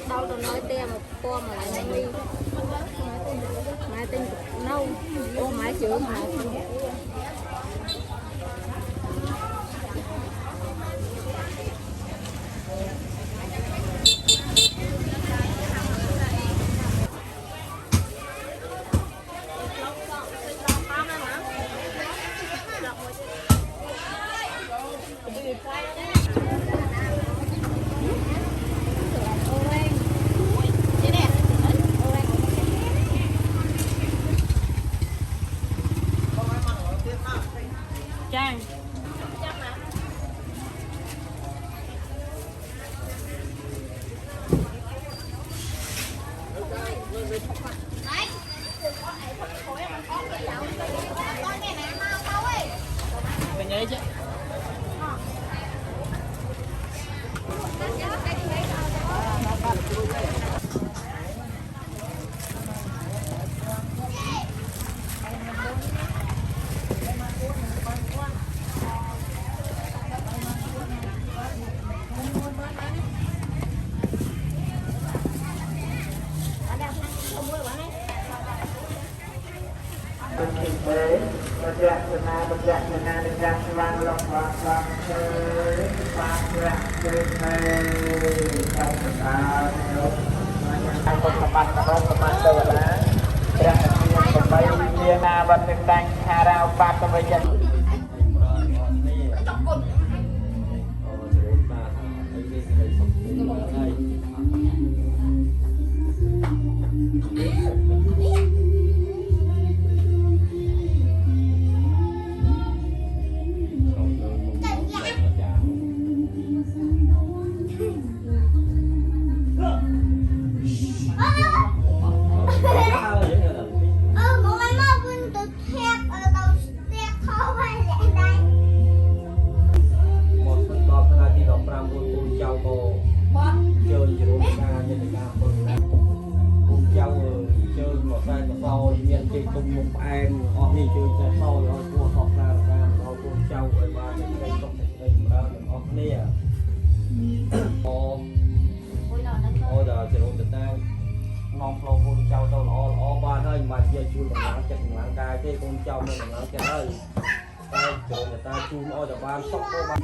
đâu rồi nói tem một con mà lại đi mai tên nâu ô mai chữ mà Trang mình nhảy chứ non flow con trâu tao lọ ba thôi mà giờ chui bằng láng chặt láng cài thế con trâu mình bằng láng chặt ơi tay chỗ người ta chui oi là ba sốc có ba